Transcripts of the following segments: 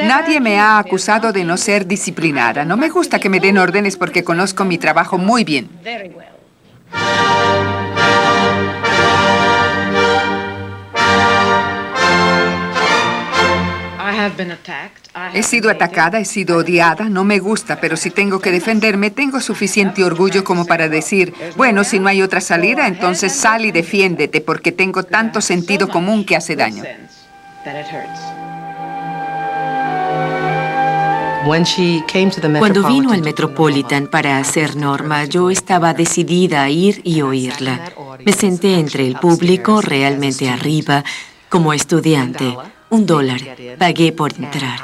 Nadie me ha acusado de no ser disciplinada. No me gusta que me den órdenes porque conozco mi trabajo muy bien. He sido atacada, he sido odiada, no me gusta, pero si tengo que defenderme, tengo suficiente orgullo como para decir, bueno, si no hay otra salida, entonces sal y defiéndete, porque tengo tanto sentido común que hace daño. Cuando vino al Metropolitan para hacer Norma, yo estaba decidida a ir y oírla. Me senté entre el público, realmente arriba, como estudiante. $1 pagué por entrar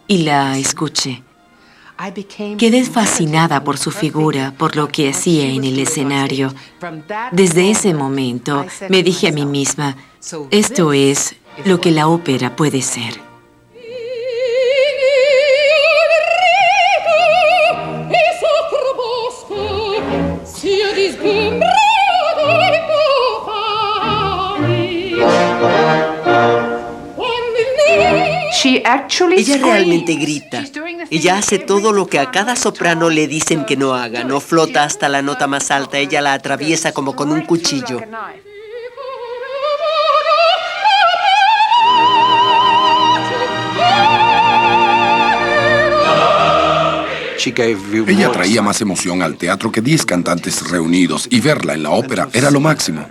y la escuché. Quedé fascinada por su figura, por lo que hacía en el escenario. Desde ese momento me dije a mí misma, esto es lo que la ópera puede ser. Ella realmente grita. Ella hace todo lo que a cada soprano le dicen que no haga. No flota hasta la nota más alta. Ella la atraviesa como con un cuchillo. Ella traía más emoción al teatro que 10 cantantes reunidos, y verla en la ópera era lo máximo.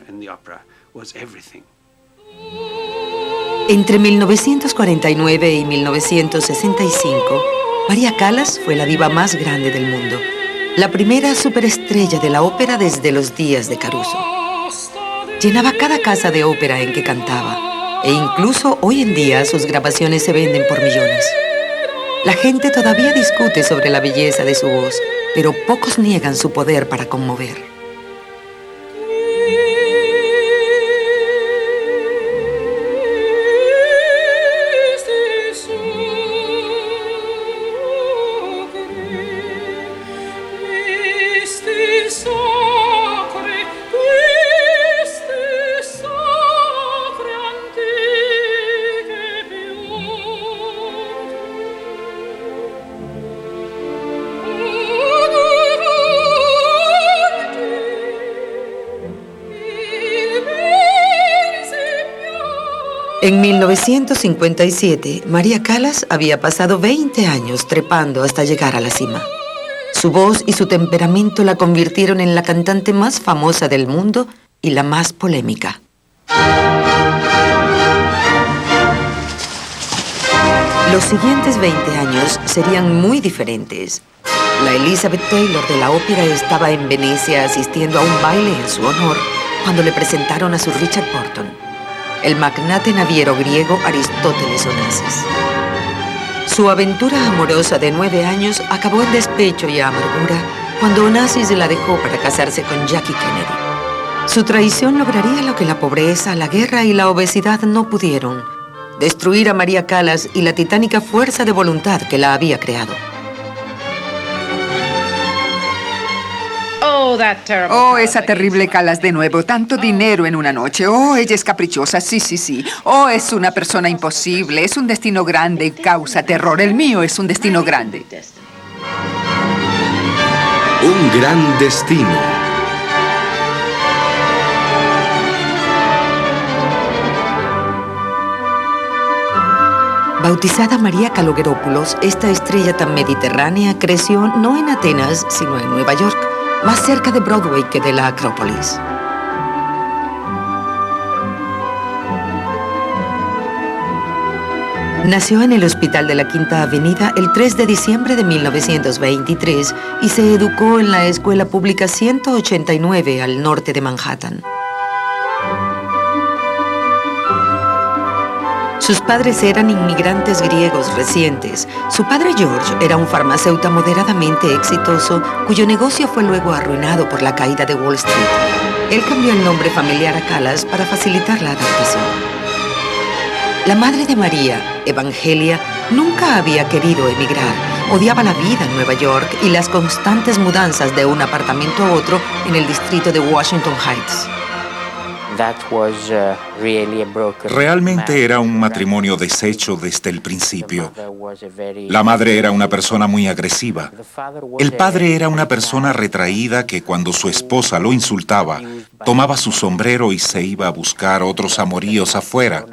Entre 1949 y 1965, María Callas fue la diva más grande del mundo. La primera superestrella de la ópera desde los días de Caruso. Llenaba cada casa de ópera en que cantaba, e incluso hoy en día sus grabaciones se venden por millones. La gente todavía discute sobre la belleza de su voz, pero pocos niegan su poder para conmover. En 1957, María Callas había pasado 20 años trepando hasta llegar a la cima. Su voz y su temperamento la convirtieron en la cantante más famosa del mundo y la más polémica. Los siguientes 20 años serían muy diferentes. La Elizabeth Taylor de la ópera estaba en Venecia asistiendo a un baile en su honor cuando le presentaron a su Richard Burton, el magnate naviero griego Aristóteles Onassis. Su aventura amorosa de 9 años acabó en despecho y amargura cuando Onassis la dejó para casarse con Jackie Kennedy. Su traición lograría lo que la pobreza, la guerra y la obesidad no pudieron: destruir a María Callas y la titánica fuerza de voluntad que la había creado. Oh, esa terrible Callas de nuevo. Tanto dinero en una noche. Oh, ella es caprichosa. Sí, sí, sí. Oh, es una persona imposible. Es un destino grande y causa terror. El mío es un destino grande. Un gran destino. Bautizada María Kalogeropoulos, esta estrella tan mediterránea creció no en Atenas, sino en Nueva York, más cerca de Broadway que de la Acrópolis. Nació en el Hospital de la Quinta Avenida el 3 de diciembre de 1923 y se educó en la Escuela Pública 189 al norte de Manhattan. Sus padres eran inmigrantes griegos recientes. Su padre George era un farmacéutico moderadamente exitoso, cuyo negocio fue luego arruinado por la caída de Wall Street. Él cambió el nombre familiar a Callas para facilitar la adaptación. La madre de María, Evangelia, nunca había querido emigrar. Odiaba la vida en Nueva York y las constantes mudanzas de un apartamento a otro en el distrito de Washington Heights. Realmente era un matrimonio deshecho desde el principio. La madre era una persona muy agresiva. El padre era una persona retraída que cuando su esposa lo insultaba, tomaba su sombrero y se iba a buscar otros amoríos afuera.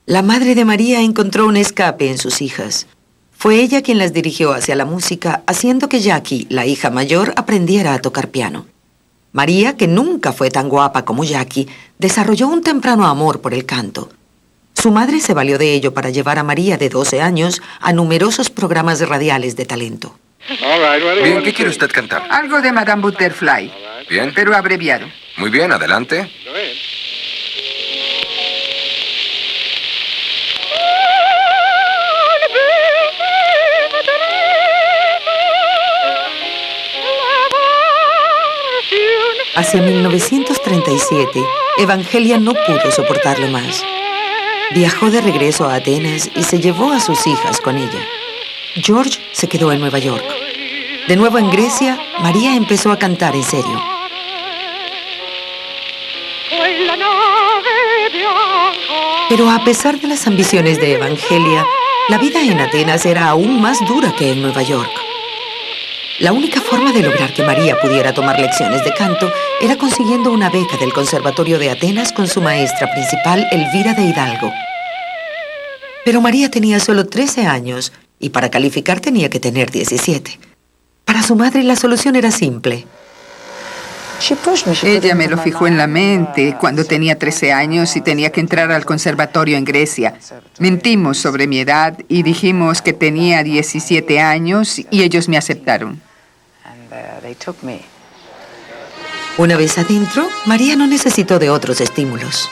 La madre de María encontró un escape en sus hijas. Fue ella quien las dirigió hacia la música, haciendo que Jackie, la hija mayor, aprendiera a tocar piano. María, que nunca fue tan guapa como Jackie, desarrolló un temprano amor por el canto. Su madre se valió de ello para llevar a María, de 12 años, a numerosos programas radiales de talento. Bien, ¿qué quiere usted cantar? Algo de Madame Butterfly. Bien. Pero abreviado. Muy bien, adelante. Hacia 1937, Evangelia no pudo soportarlo más. Viajó de regreso a Atenas y se llevó a sus hijas con ella. George se quedó en Nueva York. De nuevo en Grecia, María empezó a cantar en serio. Pero a pesar de las ambiciones de Evangelia, la vida en Atenas era aún más dura que en Nueva York. La única forma de lograr que María pudiera tomar lecciones de canto era consiguiendo una beca del Conservatorio de Atenas con su maestra principal, Elvira de Hidalgo. Pero María tenía solo 13 años y para calificar tenía que tener 17. Para su madre la solución era simple. Ella me lo fijó en la mente cuando tenía 13 años y tenía que entrar al conservatorio en Grecia. Mentimos sobre mi edad y dijimos que tenía 17 años y ellos me aceptaron. Una vez adentro, María no necesitó de otros estímulos.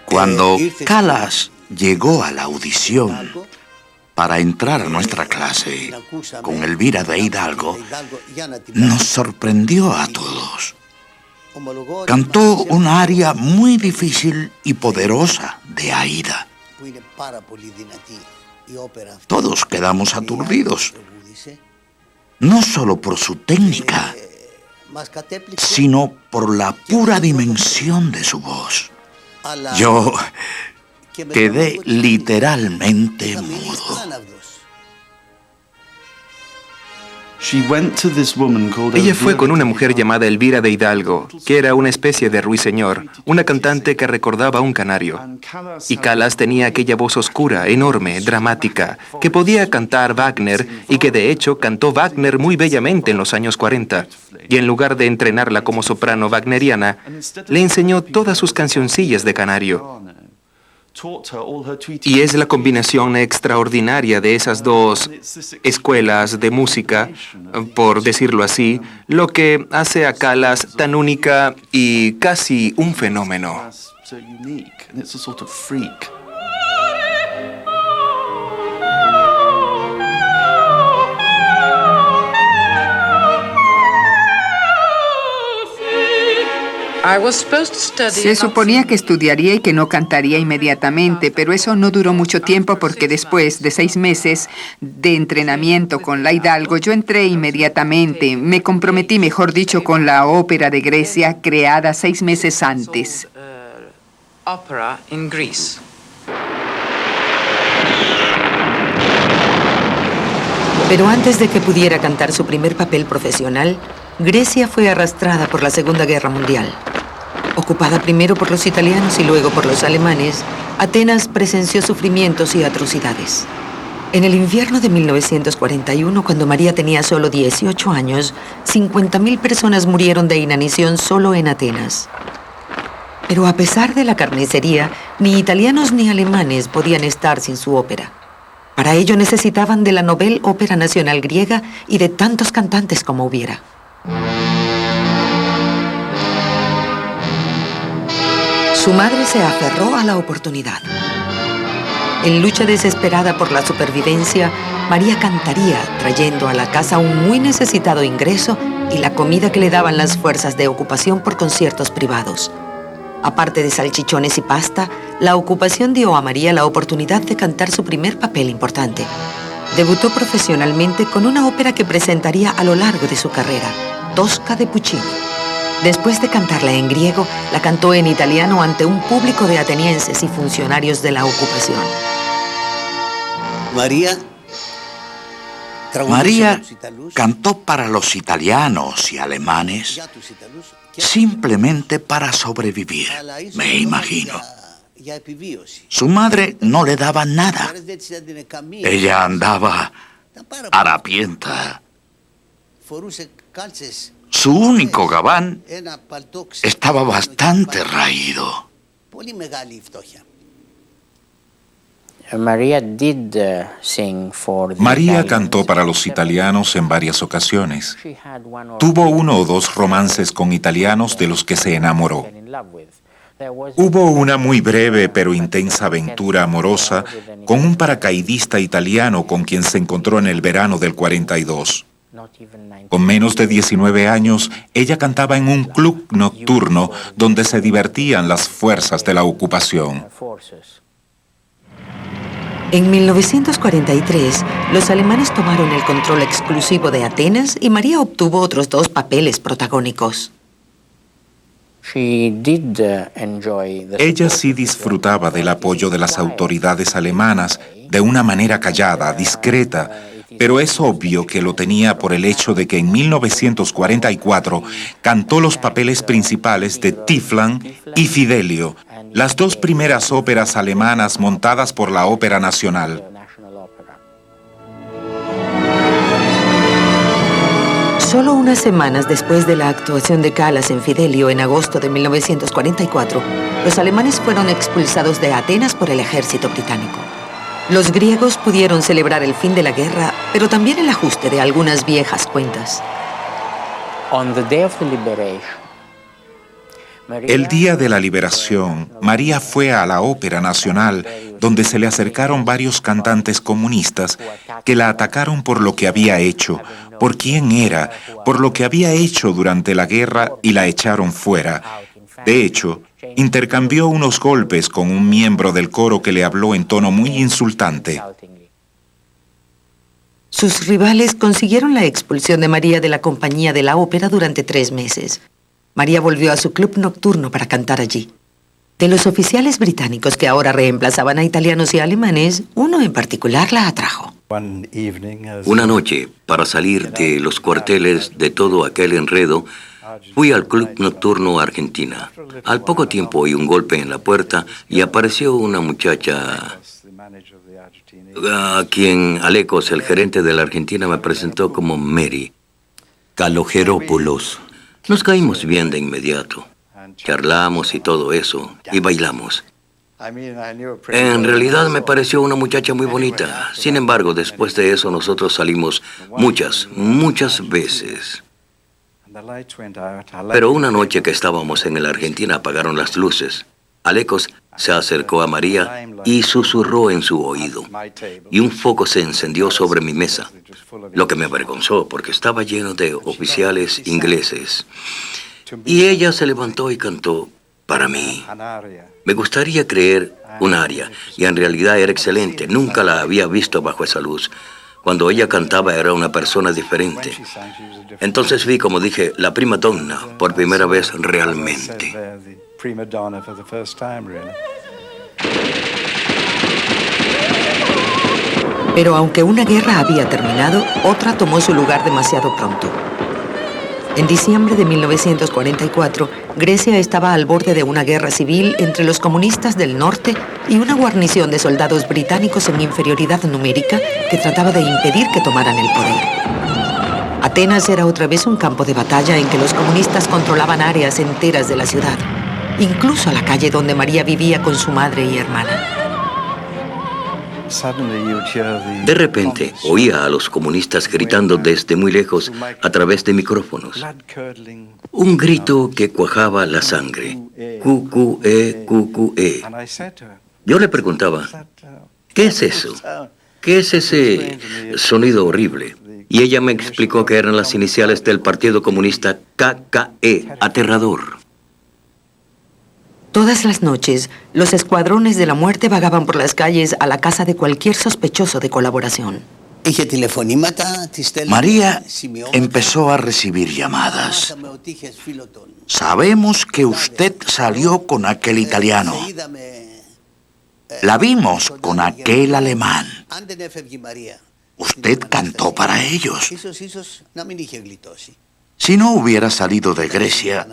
Cuando Callas llegó a la audición para entrar a nuestra clase con Elvira de Hidalgo, nos sorprendió a todos. Cantó una aria muy difícil y poderosa de Aida. Todos quedamos aturdidos, no solo por su técnica, sino por la pura dimensión de su voz. Yo quedé literalmente mudo. Ella fue con una mujer llamada Elvira de Hidalgo, que era una especie de ruiseñor, una cantante que recordaba a un canario. Y Callas tenía aquella voz oscura, enorme, dramática, que podía cantar Wagner y que de hecho cantó Wagner muy bellamente en los años 40. Y en lugar de entrenarla como soprano wagneriana, le enseñó todas sus cancioncillas de canario. Y es la combinación extraordinaria de esas dos escuelas de música, por decirlo así, lo que hace a Callas tan única y casi un fenómeno. Se suponía que estudiaría y que no cantaría inmediatamente, pero eso no duró mucho tiempo porque después de 6 meses de entrenamiento con la Hidalgo, yo entré inmediatamente. Me comprometí, mejor dicho, con la ópera de Grecia, creada 6 meses antes. Pero antes de que pudiera cantar su primer papel profesional, Grecia fue arrastrada por la Segunda Guerra Mundial. Ocupada primero por los italianos y luego por los alemanes, Atenas presenció sufrimientos y atrocidades. En el invierno de 1941, cuando María tenía solo 18 años, 50.000 personas murieron de inanición solo en Atenas. Pero a pesar de la carnicería, ni italianos ni alemanes podían estar sin su ópera. Para ello necesitaban de la Nobel Ópera Nacional griega y de tantos cantantes como hubiera. Su madre se aferró a la oportunidad. En lucha desesperada por la supervivencia, María cantaría, trayendo a la casa un muy necesitado ingreso y la comida que le daban las fuerzas de ocupación por conciertos privados. Aparte de salchichones y pasta, la ocupación dio a María la oportunidad de cantar su primer papel importante. Debutó profesionalmente con una ópera que presentaría a lo largo de su carrera, Tosca de Puccini. Después de cantarla en griego, la cantó en italiano ante un público de atenienses y funcionarios de la ocupación. María cantó para los italianos y alemanes simplemente para sobrevivir, me imagino. Su madre no le daba nada. Ella andaba harapienta. Su único gabán estaba bastante raído. María cantó para los italianos en varias ocasiones. Tuvo 1 o 2 romances con italianos de los que se enamoró. Hubo una muy breve pero intensa aventura amorosa con un paracaidista italiano con quien se encontró en el verano del 42. Con menos de 19 años, ella cantaba en un club nocturno donde se divertían las fuerzas de la ocupación. En 1943, los alemanes tomaron el control exclusivo de Atenas y María obtuvo otros 2 papeles protagónicos. Ella sí disfrutaba del apoyo de las autoridades alemanas de una manera callada, discreta, pero es obvio que lo tenía por el hecho de que en 1944 cantó los papeles principales de Tiflan y Fidelio, las 2 primeras óperas alemanas montadas por la Ópera Nacional. Solo unas semanas después de la actuación de Callas en Fidelio en agosto de 1944, los alemanes fueron expulsados de Atenas por el ejército británico. Los griegos pudieron celebrar el fin de la guerra, pero también el ajuste de algunas viejas cuentas. El día de la liberación, María fue a la Ópera Nacional, donde se le acercaron varios cantantes comunistas que la atacaron por lo que había hecho, por quién era, por lo que había hecho durante la guerra y la echaron fuera. De hecho, intercambió unos golpes con un miembro del coro que le habló en tono muy insultante. Sus rivales consiguieron la expulsión de María de la compañía de la ópera durante 3 meses. María volvió a su club nocturno para cantar allí. De los oficiales británicos que ahora reemplazaban a italianos y alemanes, uno en particular la atrajo. Una noche, para salir de los cuarteles de todo aquel enredo, fui al club nocturno Argentina. Al poco tiempo oí un golpe en la puerta y apareció una muchacha a quien Alecos, el gerente de la Argentina, me presentó como Mary Kalogeropoulos. Nos caímos bien de inmediato. Charlamos y todo eso, y bailamos. En realidad me pareció una muchacha muy bonita. Sin embargo, después de eso nosotros salimos muchas veces. Pero una noche que estábamos en la Argentina apagaron las luces. Alecos se acercó a María y susurró en su oído. Y un foco se encendió sobre mi mesa, lo que me avergonzó porque estaba lleno de oficiales ingleses. Y ella se levantó y cantó para mí. Me gustaría creer un aria, y en realidad era excelente. Nunca la había visto bajo esa luz. Cuando ella cantaba era una persona diferente. Entonces vi, como dije, la prima donna por primera vez realmente. Pero aunque una guerra había terminado, otra tomó su lugar demasiado pronto. En diciembre de 1944, Grecia estaba al borde de una guerra civil entre los comunistas del norte y una guarnición de soldados británicos en inferioridad numérica que trataba de impedir que tomaran el poder. Atenas era otra vez un campo de batalla en que los comunistas controlaban áreas enteras de la ciudad, incluso la calle donde María vivía con su madre y hermana. De repente, oía a los comunistas gritando desde muy lejos a través de micrófonos. Un grito que cuajaba la sangre. Cucue, cucue. Yo le preguntaba, ¿Qué es eso? ¿Qué es ese sonido horrible? Y ella me explicó que eran las iniciales del Partido Comunista KKE. Aterrador. Todas las noches, los escuadrones de la muerte vagaban por las calles a la casa de cualquier sospechoso de colaboración. María empezó a recibir llamadas. Sabemos que usted salió con aquel italiano. La vimos con aquel alemán. Usted cantó para ellos. Si no hubiera salido de Grecia,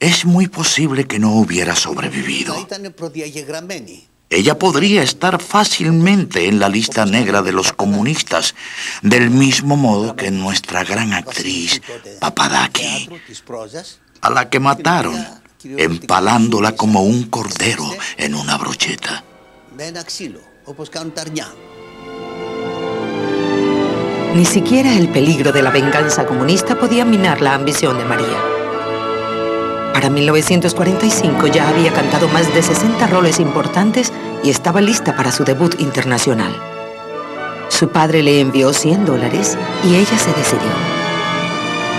es muy posible que no hubiera sobrevivido. Ella podría estar fácilmente en la lista negra de los comunistas, del mismo modo que nuestra gran actriz, Papadaki, a la que mataron, empalándola como un cordero en una brocheta. Ni siquiera el peligro de la venganza comunista podía minar la ambición de María. Para 1945 ya había cantado más de 60 roles importantes y estaba lista para su debut internacional. Su padre le envió $100 y ella se decidió.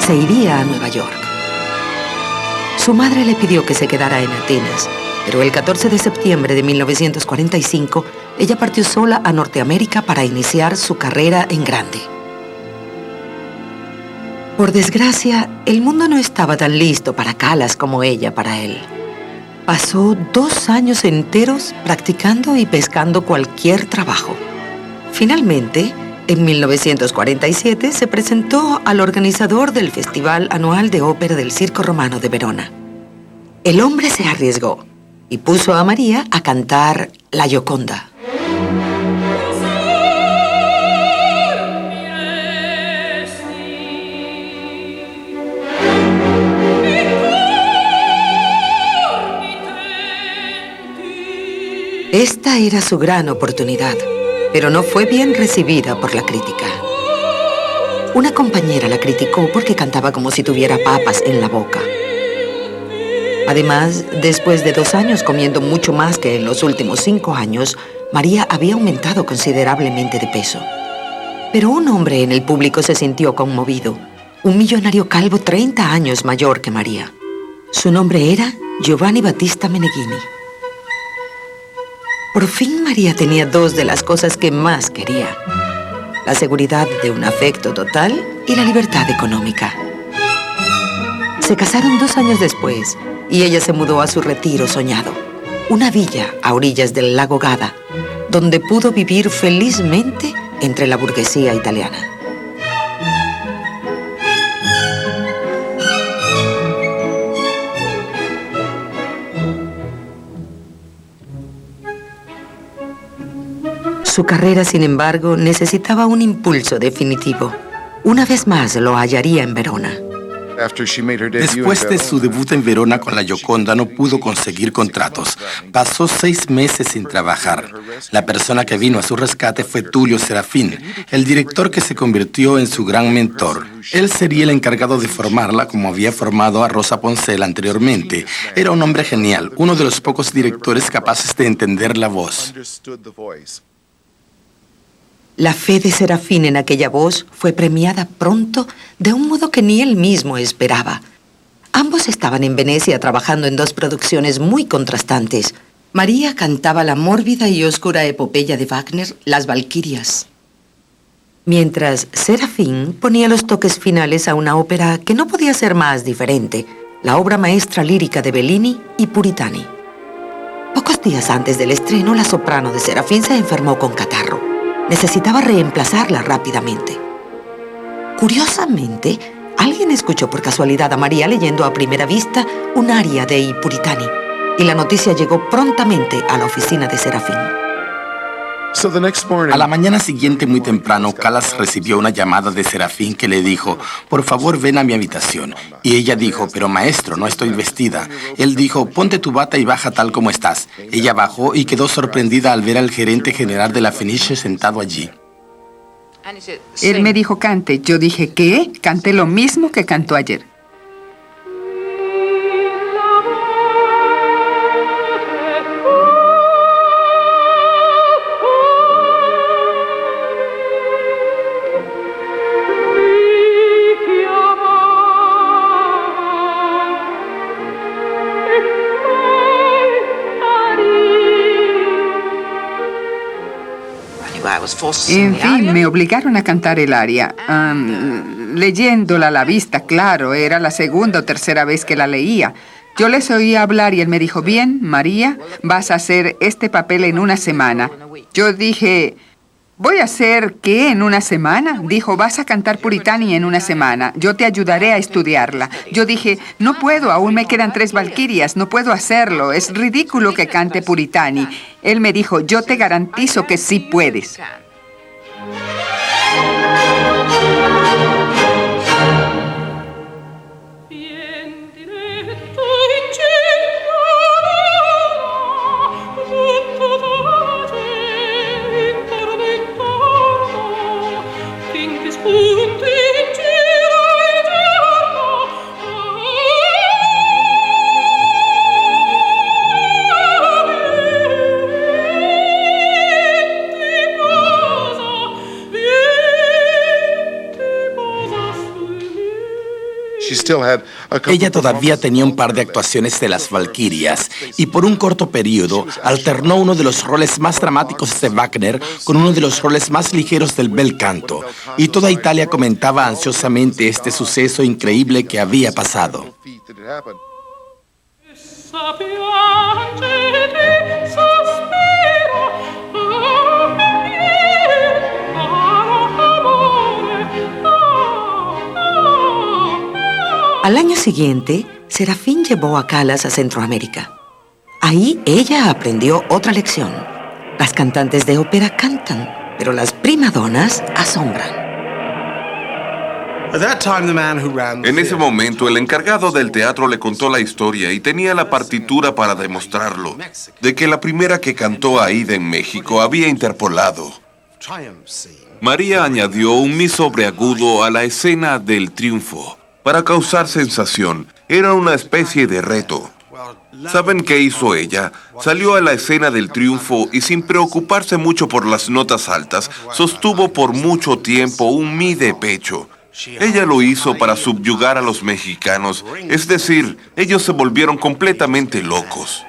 Se iría a Nueva York. Su madre le pidió que se quedara en Atenas, pero el 14 de septiembre de 1945 ella partió sola a Norteamérica para iniciar su carrera en grande. Por desgracia, el mundo no estaba tan listo para Callas como ella para él. Pasó 2 años enteros practicando y pescando cualquier trabajo. Finalmente, en 1947 se presentó al organizador del Festival Anual de Ópera del Circo Romano de Verona. El hombre se arriesgó y puso a María a cantar La Gioconda. Esta era su gran oportunidad, pero no fue bien recibida por la crítica. Una compañera la criticó porque cantaba como si tuviera papas en la boca. Además, después de 2 años comiendo mucho más que en los últimos 5 años, María había aumentado considerablemente de peso. Pero un hombre en el público se sintió conmovido, un millonario calvo 30 años mayor que María. Su nombre era Giovanni Battista Meneghini. Por fin María tenía 2 de las cosas que más quería: la seguridad de un afecto total y la libertad económica. Se casaron 2 años después y ella se mudó a su retiro soñado, una villa a orillas del lago Garda, donde pudo vivir felizmente entre la burguesía italiana. Su carrera, sin embargo, necesitaba un impulso definitivo. Una vez más lo hallaría en Verona. Después de su debut en Verona con La Gioconda, no pudo conseguir contratos. Pasó 6 meses sin trabajar. La persona que vino a su rescate fue Tullio Serafin, el director que se convirtió en su gran mentor. Él sería el encargado de formarla como había formado a Rosa Poncela anteriormente. Era un hombre genial, uno de los pocos directores capaces de entender la voz. La fe de Serafín en aquella voz fue premiada pronto de un modo que ni él mismo esperaba. Ambos estaban en Venecia trabajando en 2 producciones muy contrastantes. María cantaba la mórbida y oscura epopeya de Wagner, Las Valquirias, mientras Serafín ponía los toques finales a una ópera que no podía ser más diferente, la obra maestra lírica de Bellini y Puritani. Pocos días antes del estreno, la soprano de Serafín se enfermó con catarro. Necesitaba reemplazarla rápidamente. Curiosamente, alguien escuchó por casualidad a María leyendo a primera vista un aria de I Puritani, y la noticia llegó prontamente a la oficina de Serafín. A la mañana siguiente, muy temprano, Callas recibió una llamada de Serafín que le dijo: por favor, ven a mi habitación. Y ella dijo: pero maestro, no estoy vestida. Él dijo: ponte tu bata y baja tal como estás. Ella bajó y quedó sorprendida al ver al gerente general de la Fenice sentado allí. Él me dijo cante. Yo dije, ¿qué? Canté lo mismo que cantó ayer. En fin, me obligaron a cantar el aria. Leyéndola a la vista, claro, era la segunda o tercera vez que la leía. Yo les oía hablar y él me dijo, bien, María, vas a hacer este papel en una semana. Yo dije, ¿voy a hacer qué en una semana? Dijo, vas a cantar Puritani en una semana. Yo te ayudaré a estudiarla. Yo dije, no puedo, aún me quedan 3 valquirias, no puedo hacerlo. Es ridículo que cante Puritani. Él me dijo, yo te garantizo que sí puedes. Ella todavía tenía un par de actuaciones de las Valquirias y por un corto periodo alternó uno de los roles más dramáticos de Wagner con uno de los roles más ligeros del bel canto. Y toda Italia comentaba ansiosamente este suceso increíble que había pasado. Al año siguiente, Serafín llevó a Callas a Centroamérica. Ahí ella aprendió otra lección. Las cantantes de ópera cantan, pero las primadonas asombran. En ese momento, el encargado del teatro le contó la historia y tenía la partitura para demostrarlo, de que la primera que cantó Aida en México había interpolado. María añadió un mi sobreagudo a la escena del triunfo. Para causar sensación, era una especie de reto. ¿Saben qué hizo ella? Salió a la escena del triunfo y sin preocuparse mucho por las notas altas, sostuvo por mucho tiempo un mi de pecho. Ella lo hizo para subyugar a los mexicanos, es decir, ellos se volvieron completamente locos.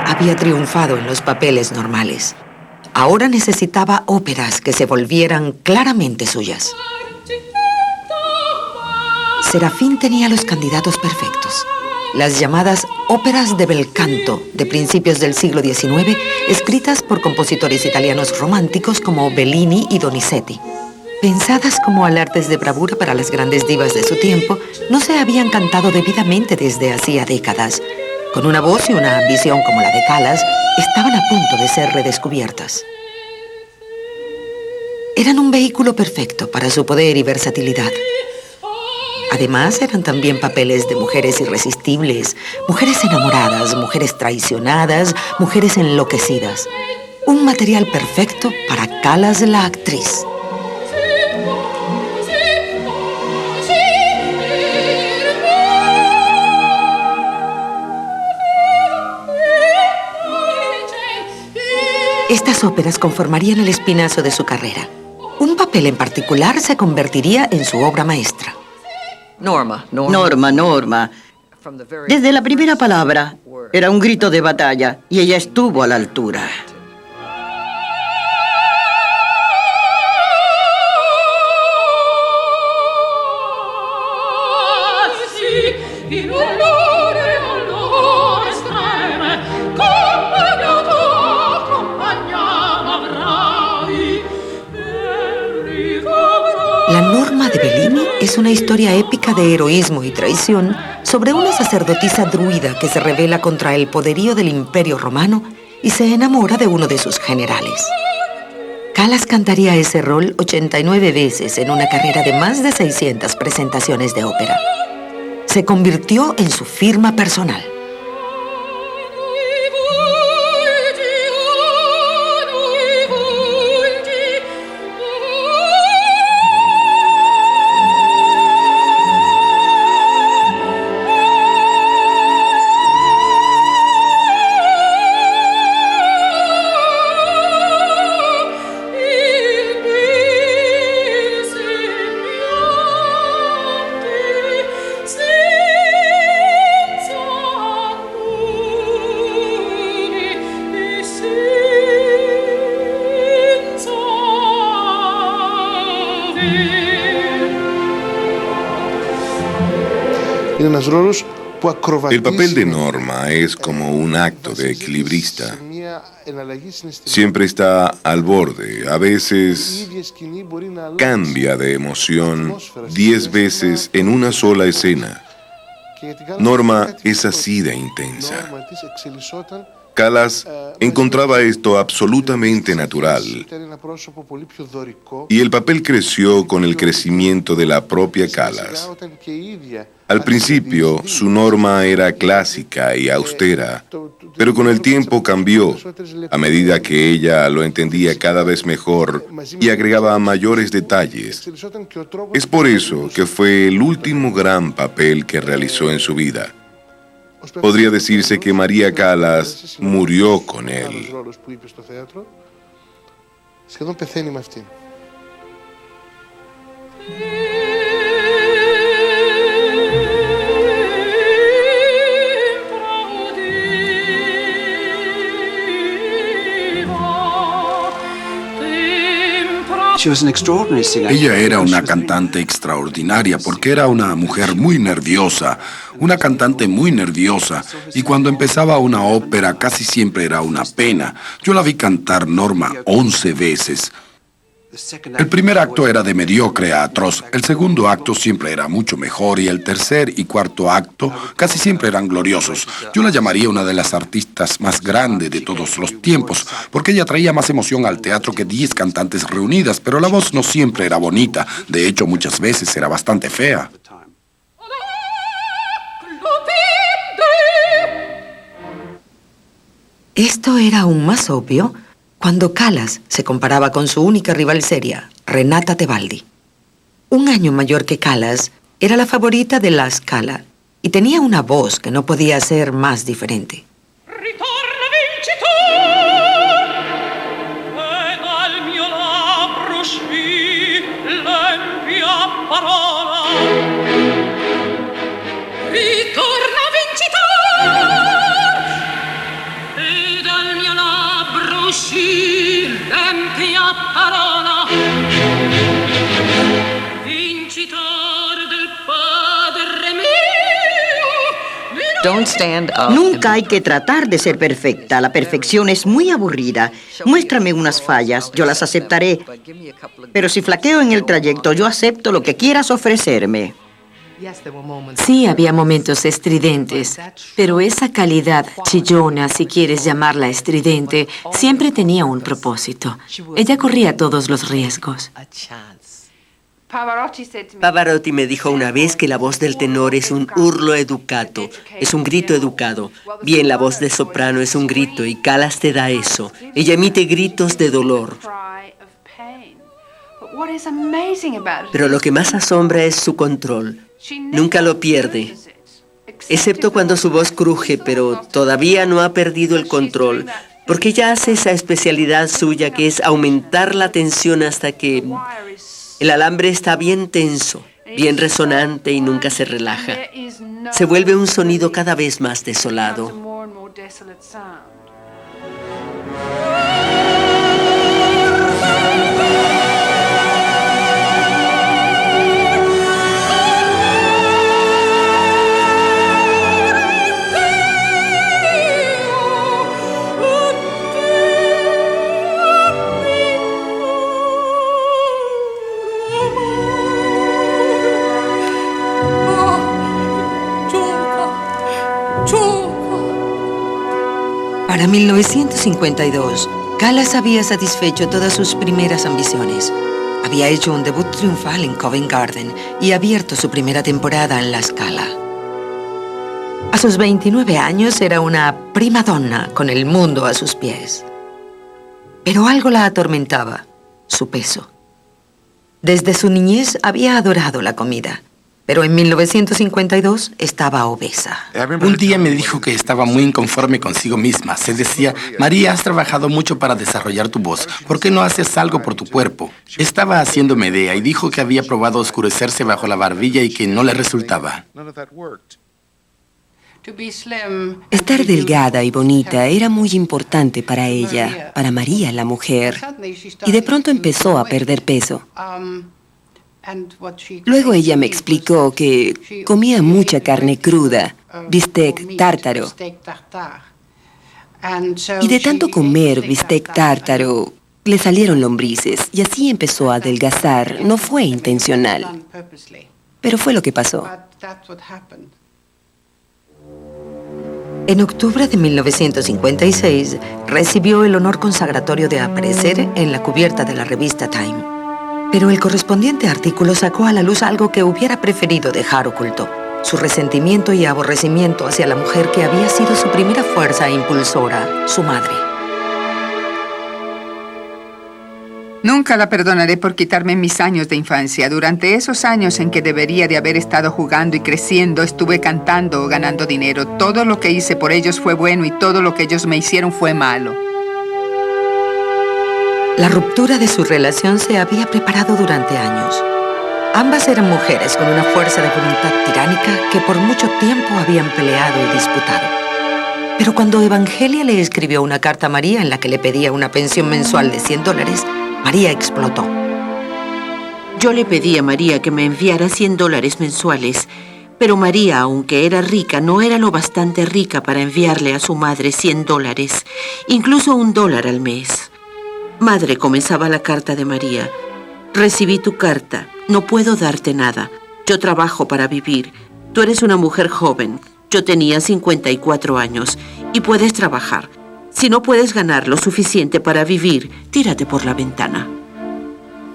Había triunfado en los papeles normales. Ahora necesitaba óperas que se volvieran claramente suyas. Serafín tenía los candidatos perfectos. Las llamadas óperas de bel canto de principios del siglo XIX, escritas por compositores italianos románticos como Bellini y Donizetti. Pensadas como alardes de bravura para las grandes divas de su tiempo, no se habían cantado debidamente desde hacía décadas. Con una voz y una ambición como la de Callas, estaban a punto de ser redescubiertas. Eran un vehículo perfecto para su poder y versatilidad. Además, eran también papeles de mujeres irresistibles, mujeres enamoradas, mujeres traicionadas, mujeres enloquecidas. Un material perfecto para Callas la actriz. Estas óperas conformarían el espinazo de su carrera. Un papel en particular se convertiría en su obra maestra. Norma. Desde la primera palabra, era un grito de batalla y ella estuvo a la altura. La Norma de Bellini es una historia épica de heroísmo y traición sobre una sacerdotisa druida que se rebela contra el poderío del Imperio Romano y se enamora de uno de sus generales. Callas cantaría ese rol 89 veces en una carrera de más de 600 presentaciones de ópera. Se convirtió en su firma personal. El papel de Norma es como un acto de equilibrista. Siempre está al borde, a veces cambia de emoción 10 veces en una sola escena. Norma es así de intensa. Callas encontraba esto absolutamente natural y el papel creció con el crecimiento de la propia Callas. Al principio, su Norma era clásica y austera, pero con el tiempo cambió, a medida que ella lo entendía cada vez mejor y agregaba mayores detalles. Es por eso que fue el último gran papel que realizó en su vida. Podría decirse que María Callas murió con él. Ella era una cantante extraordinaria porque era una mujer muy nerviosa, una cantante muy nerviosa, y cuando empezaba una ópera casi siempre era una pena. Yo la vi cantar Norma 11 veces. El primer acto era de mediocre a atroz, el segundo acto siempre era mucho mejor y el tercer y cuarto acto casi siempre eran gloriosos. Yo la llamaría una de las artistas más grandes de todos los tiempos, porque ella traía más emoción al teatro que 10 cantantes reunidas, pero la voz no siempre era bonita, de hecho muchas veces era bastante fea. Esto era aún más obvio cuando Callas se comparaba con su única rival seria, Renata Tebaldi. Un año mayor que Callas, era la favorita de La Scala y tenía una voz que no podía ser más diferente. Nunca hay que tratar de ser perfecta. La perfección es muy aburrida. Muéstrame unas fallas, yo las aceptaré. Pero si flaqueo en el trayecto, yo acepto lo que quieras ofrecerme. Sí, había momentos estridentes, pero esa calidad chillona, si quieres llamarla estridente, siempre tenía un propósito. Ella corría todos los riesgos. Pavarotti me dijo una vez que la voz del tenor es un urlo educato, es un grito educado. Bien, la voz de soprano es un grito y Callas te da eso. Ella emite gritos de dolor. Pero lo que más asombra es su control. Nunca lo pierde, excepto cuando su voz cruje, pero todavía no ha perdido el control, porque ella hace esa especialidad suya que es aumentar la tensión hasta que el alambre está bien tenso, bien resonante y nunca se relaja. Se vuelve un sonido cada vez más desolado. Para 1952, Callas había satisfecho todas sus primeras ambiciones. Había hecho un debut triunfal en Covent Garden y abierto su primera temporada en La Scala. A sus 29 años era una prima donna con el mundo a sus pies. Pero algo la atormentaba, su peso. Desde su niñez había adorado la comida, pero en 1952 estaba obesa. Un día me dijo que estaba muy inconforme consigo misma. Se decía, María, has trabajado mucho para desarrollar tu voz. ¿Por qué no haces algo por tu cuerpo? Estaba haciendo Medea y dijo que había probado oscurecerse bajo la barbilla y que no le resultaba. Estar delgada y bonita era muy importante para ella, para María, la mujer. Y de pronto empezó a perder peso. Luego ella me explicó que comía mucha carne cruda, bistec tártaro. Y de tanto comer bistec tártaro, le salieron lombrices y así empezó a adelgazar. No fue intencional, pero fue lo que pasó. En octubre de 1956, recibió el honor consagratorio de aparecer en la cubierta de la revista Time. Pero el correspondiente artículo sacó a la luz algo que hubiera preferido dejar oculto: su resentimiento y aborrecimiento hacia la mujer que había sido su primera fuerza impulsora, su madre. Nunca la perdonaré por quitarme mis años de infancia. Durante esos años en que debería de haber estado jugando y creciendo, estuve cantando o ganando dinero. Todo lo que hice por ellos fue bueno y todo lo que ellos me hicieron fue malo. La ruptura de su relación se había preparado durante años. Ambas eran mujeres con una fuerza de voluntad tiránica que por mucho tiempo habían peleado y disputado. Pero cuando Evangelia le escribió una carta a María en la que le pedía una pensión mensual de $100, María explotó. Yo le pedí a María que me enviara $100 mensuales, pero María, aunque era rica, no era lo bastante rica para enviarle a su madre $100, incluso $1 al mes. Madre, comenzaba la carta de María. Recibí tu carta. No puedo darte nada. Yo trabajo para vivir. Tú eres una mujer joven. Yo tenía 54 años y puedes trabajar. Si no puedes ganar lo suficiente para vivir, tírate por la ventana.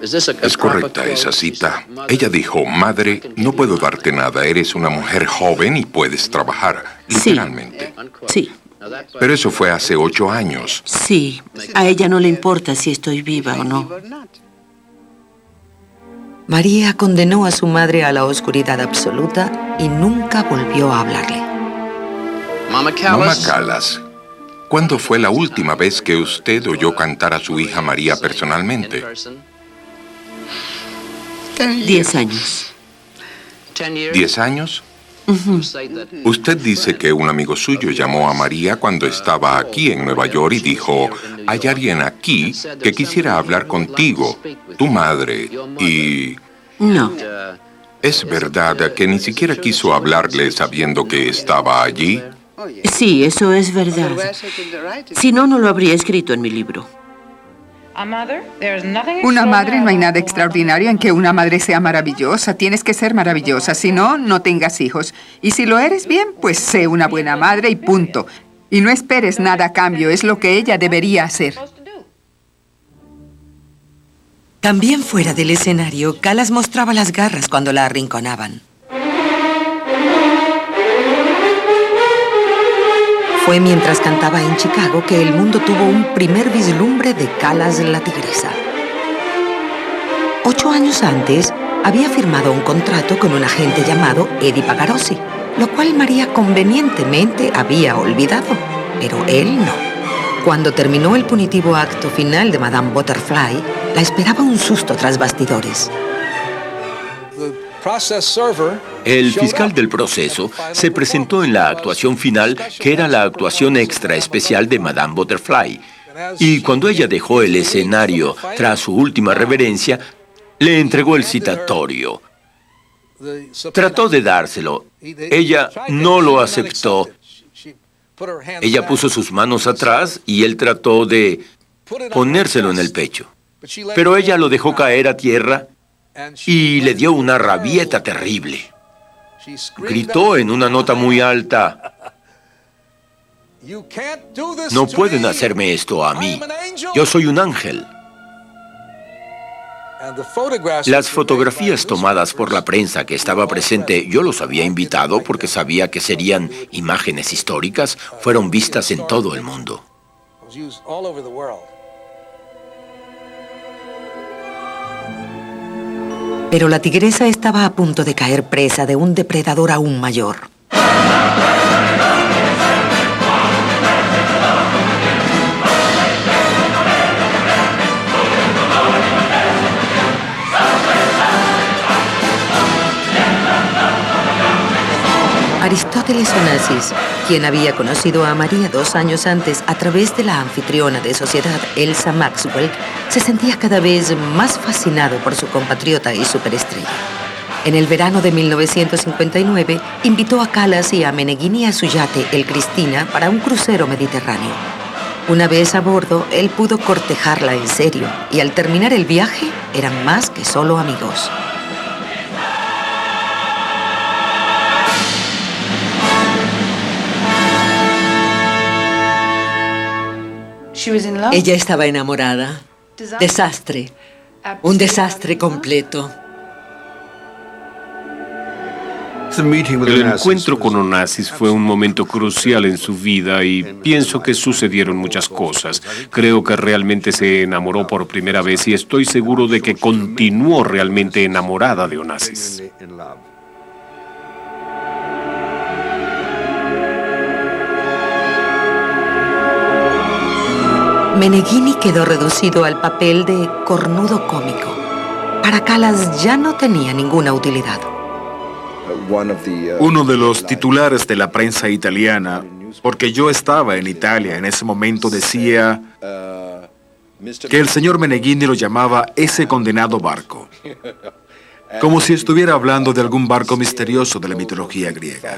Es correcta esa cita. Ella dijo: madre, no puedo darte nada. Eres una mujer joven y puedes trabajar. Literalmente. Sí. Pero eso fue hace 8 años. Sí. A ella no le importa si estoy viva o no. María condenó a su madre a la oscuridad absoluta y nunca volvió a hablarle. Mamá Callas, ¿cuándo fue la última vez que usted oyó cantar a su hija María personalmente? 10 años. ¿10 años? Usted dice que un amigo suyo llamó a María cuando estaba aquí en Nueva York y dijo: hay alguien aquí que quisiera hablar contigo, tu madre, y... No. ¿Es verdad que ni siquiera quiso hablarle sabiendo que estaba allí? Sí, eso es verdad. Si no, no lo habría escrito en mi libro. Una madre, no hay nada extraordinario en que una madre sea maravillosa. Tienes que ser maravillosa, si no, no tengas hijos. Y si lo eres bien, pues sé una buena madre y punto. Y no esperes nada a cambio, es lo que ella debería hacer. También fuera del escenario, Callas mostraba las garras cuando la arrinconaban. Fue mientras cantaba en Chicago que el mundo tuvo un primer vislumbre de Callas la tigresa. 8 años antes, había firmado un contrato con un agente llamado Eddie Pagarozzi, lo cual María convenientemente había olvidado, pero él no. Cuando terminó el punitivo acto final de Madame Butterfly, la esperaba un susto tras bastidores. El fiscal del proceso se presentó en la actuación final, que era la actuación extra especial de Madame Butterfly. Y cuando ella dejó el escenario tras su última reverencia, le entregó el citatorio. Trató de dárselo. Ella no lo aceptó. Ella puso sus manos atrás y él trató de ponérselo en el pecho. Pero ella lo dejó caer a tierra y le dio una rabieta terrible. Gritó en una nota muy alta: no pueden hacerme esto a mí. Yo soy un ángel. Las fotografías tomadas por la prensa que estaba presente, yo los había invitado porque sabía que serían imágenes históricas, fueron vistas en todo el mundo. Pero la tigresa estaba a punto de caer presa de un depredador aún mayor. Aristóteles Onassis, quien había conocido a María 2 años antes a través de la anfitriona de sociedad, Elsa Maxwell, se sentía cada vez más fascinado por su compatriota y superestrella. En el verano de 1959, invitó a Callas y a Meneghini a su yate, el Cristina, para un crucero mediterráneo. Una vez a bordo, él pudo cortejarla en serio, y al terminar el viaje, eran más que solo amigos. Ella estaba enamorada. Desastre. Un desastre completo. El encuentro con Onassis fue un momento crucial en su vida y pienso que sucedieron muchas cosas. Creo que realmente se enamoró por primera vez y estoy seguro de que continuó realmente enamorada de Onassis. Meneghini quedó reducido al papel de cornudo cómico. Para Callas ya no tenía ninguna utilidad. Uno de los titulares de la prensa italiana, porque yo estaba en Italia en ese momento, decía que el señor Meneghini lo llamaba ese condenado barco, como si estuviera hablando de algún barco misterioso de la mitología griega.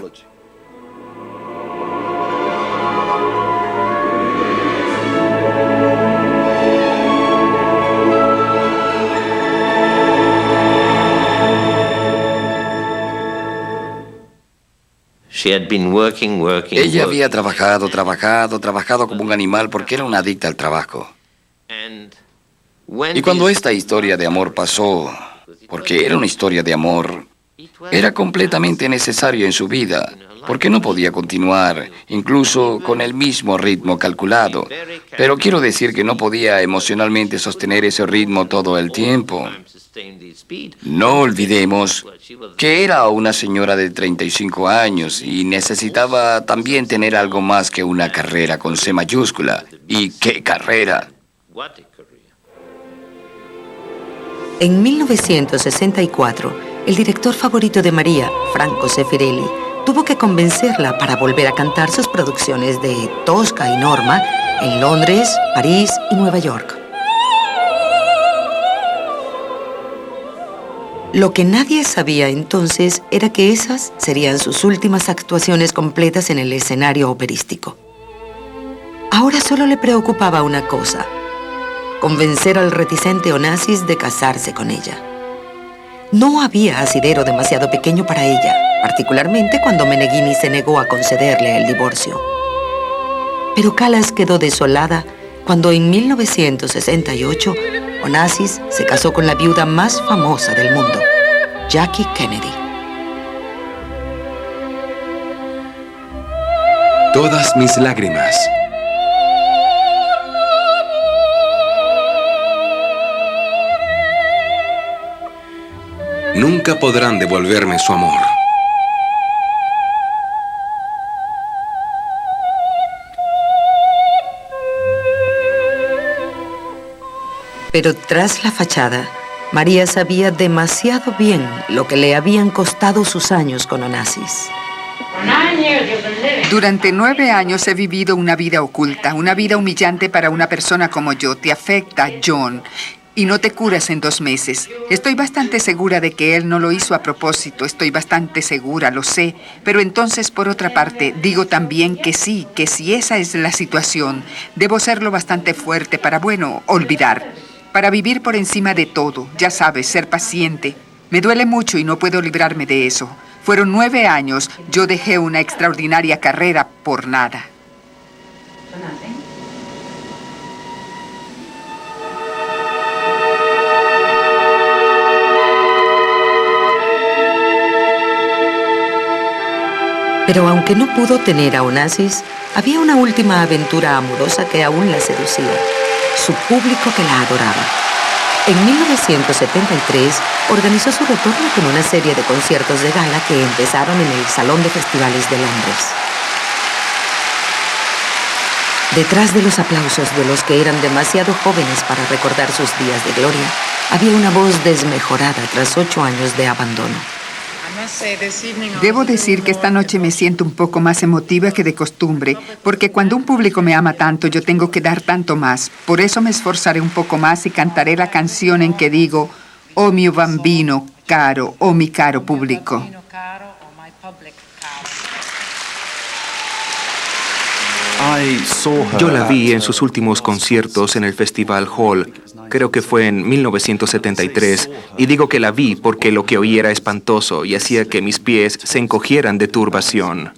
Ella había trabajado como un animal porque era una adicta al trabajo. Y cuando esta historia de amor pasó, porque era una historia de amor, era completamente necesario en su vida, porque no podía continuar, incluso con el mismo ritmo calculado. Pero quiero decir que no podía emocionalmente sostener ese ritmo todo el tiempo. No olvidemos que era una señora de 35 años y necesitaba también tener algo más que una carrera con C mayúscula. ¿Y qué carrera? En 1964, el director favorito de María, Franco Zeffirelli, tuvo que convencerla para volver a cantar sus producciones de Tosca y Norma en Londres, París y Nueva York. Lo que nadie sabía entonces era que esas serían sus últimas actuaciones completas en el escenario operístico. Ahora solo le preocupaba una cosa: convencer al reticente Onassis de casarse con ella. No había asidero demasiado pequeño para ella, particularmente cuando Meneghini se negó a concederle el divorcio. Pero Callas quedó desolada cuando en 1968 Onassis se casó con la viuda más famosa del mundo, Jackie Kennedy. Todas mis lágrimas nunca podrán devolverme su amor. Pero tras la fachada, María sabía demasiado bien lo que le habían costado sus años con Onassis. Durante 9 años he vivido una vida oculta, una vida humillante para una persona como yo. Te afecta, John, y no te curas en 2 meses. Estoy bastante segura de que él no lo hizo a propósito. Estoy bastante segura, lo sé. Pero entonces, por otra parte, digo también que sí, que si esa es la situación, debo serlo bastante fuerte para, olvidar. Para vivir por encima de todo, ya sabes, ser paciente. Me duele mucho y no puedo librarme de eso. Fueron 9 años, yo dejé una extraordinaria carrera por nada. Pero aunque no pudo tener a Onassis, había una última aventura amorosa que aún la seducía: su público que la adoraba. En 1973 organizó su retorno con una serie de conciertos de gala que empezaron en el Salón de Festivales de Londres. Detrás de los aplausos de los que eran demasiado jóvenes para recordar sus días de gloria, había una voz desmejorada tras 8 años de abandono. Debo decir que esta noche me siento un poco más emotiva que de costumbre, porque cuando un público me ama tanto, yo tengo que dar tanto más. Por eso me esforzaré un poco más y cantaré la canción en que digo, oh mio bambino caro, oh mi caro público. Yo la vi en sus últimos conciertos en el Festival Hall, creo que fue en 1973, y digo que la vi porque lo que oí era espantoso y hacía que mis pies se encogieran de turbación.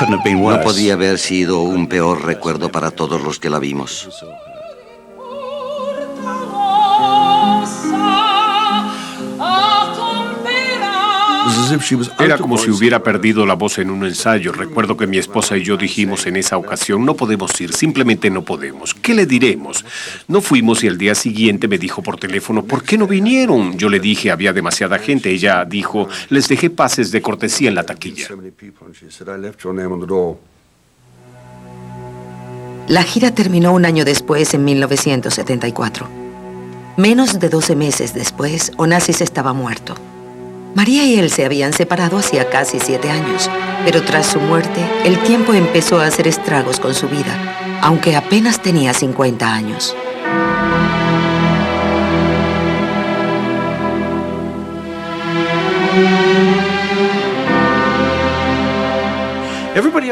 No podía haber sido un peor recuerdo para todos los que la vimos. Era como si hubiera perdido la voz en un ensayo. Recuerdo que mi esposa y yo dijimos en esa ocasión, no podemos ir, simplemente no podemos. ¿Qué le diremos? No fuimos y al día siguiente me dijo por teléfono, ¿por qué no vinieron? Yo le dije, había demasiada gente. Ella dijo, les dejé pases de cortesía en la taquilla. La gira terminó un año después, en 1974. Menos de 12 meses después, Onassis estaba muerto. María y él se habían separado hacía casi 7 años, pero tras su muerte, el tiempo empezó a hacer estragos con su vida, aunque apenas tenía 50 años.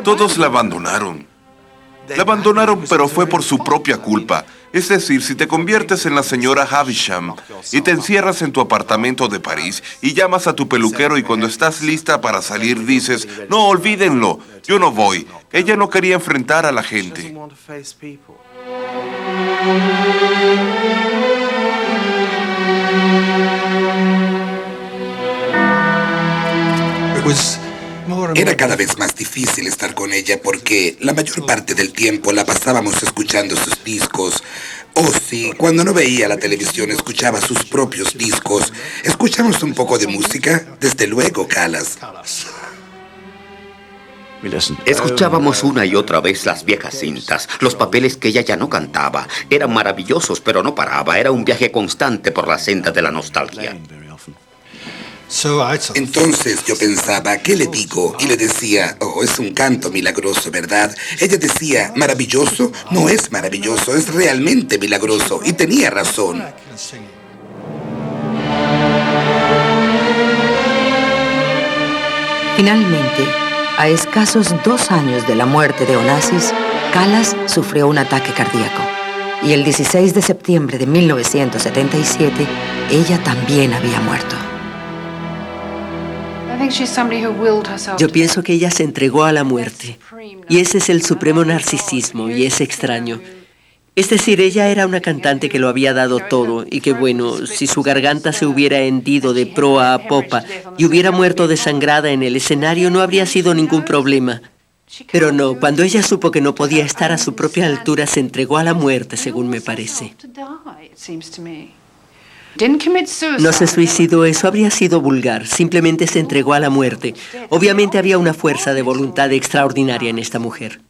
Todos la abandonaron. La abandonaron, pero fue por su propia culpa. Es decir, si te conviertes en la señora Havisham y te encierras en tu apartamento de París y llamas a tu peluquero y cuando estás lista para salir dices, no, olvídenlo, yo no voy. Ella no quería enfrentar a la gente. Era cada vez más difícil estar con ella porque la mayor parte del tiempo la pasábamos escuchando sus discos. Ozzy, cuando no veía la televisión, escuchaba sus propios discos. ¿Escuchamos un poco de música? Desde luego, Callas. Escuchábamos una y otra vez las viejas cintas, los papeles que ella ya no cantaba. Eran maravillosos, pero no paraba. Era un viaje constante por la senda de la nostalgia. Entonces yo pensaba, ¿qué le digo? Y le decía, oh, es un canto milagroso, ¿verdad? Ella decía, ¿maravilloso? No es maravilloso, es realmente milagroso. Y tenía razón. Finalmente, a escasos 2 años de la muerte de Onassis, Callas sufrió un ataque cardíaco. Y el 16 de septiembre de 1977, ella también había muerto. Yo pienso que ella se entregó a la muerte. Y ese es el supremo narcisismo, y es extraño. Es decir, ella era una cantante que lo había dado todo, y que bueno, si su garganta se hubiera hendido de proa a popa y hubiera muerto desangrada en el escenario, no habría sido ningún problema. Pero no, cuando ella supo que no podía estar a su propia altura, se entregó a la muerte, según me parece. No se suicidó, eso habría sido vulgar. Simplemente se entregó a la muerte. Obviamente había una fuerza de voluntad extraordinaria en esta mujer.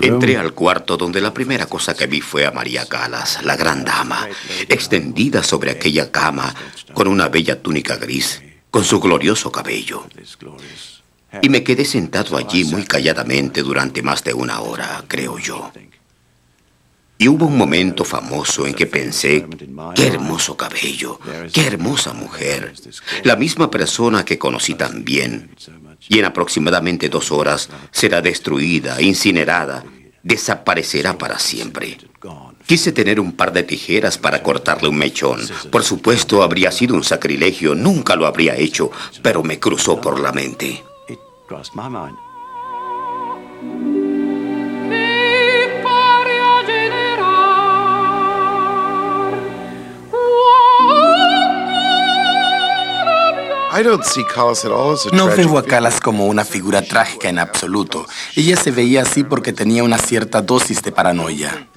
Entré al cuarto donde la primera cosa que vi fue a María Callas, la gran dama, extendida sobre aquella cama con una bella túnica gris, con su glorioso cabello. Y me quedé sentado allí muy calladamente durante más de 1 hora, creo yo. Y hubo un momento famoso en que pensé, qué hermoso cabello, qué hermosa mujer, la misma persona que conocí tan bien. Y en aproximadamente 2 horas será destruida, incinerada, desaparecerá para siempre. Quise tener un par de tijeras para cortarle un mechón. Por supuesto, habría sido un sacrilegio, nunca lo habría hecho, pero me cruzó por la mente. No veo a Callas como una figura trágica en absoluto. Ella se veía así porque tenía una cierta dosis de paranoia.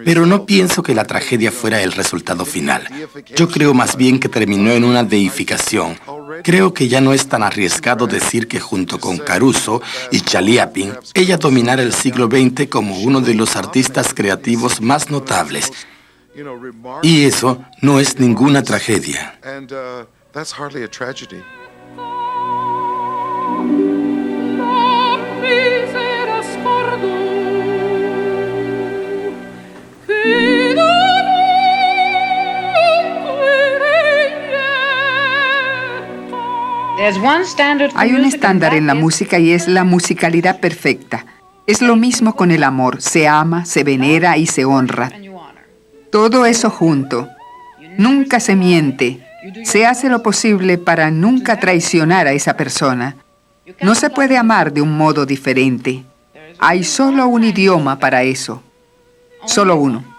Pero no pienso que la tragedia fuera el resultado final. Yo creo más bien que terminó en una deificación. Creo que ya no es tan arriesgado decir que junto con Caruso y Chaliapin, ella dominara el siglo XX como uno de los artistas creativos más notables. Y eso no es ninguna tragedia. Hay un estándar en la música y es la musicalidad perfecta. Es lo mismo con el amor. Se ama, se venera y se honra. Todo eso junto. Nunca se miente. Se hace lo posible para nunca traicionar a esa persona. No se puede amar de un modo diferente. Hay solo un idioma para eso. Solo uno.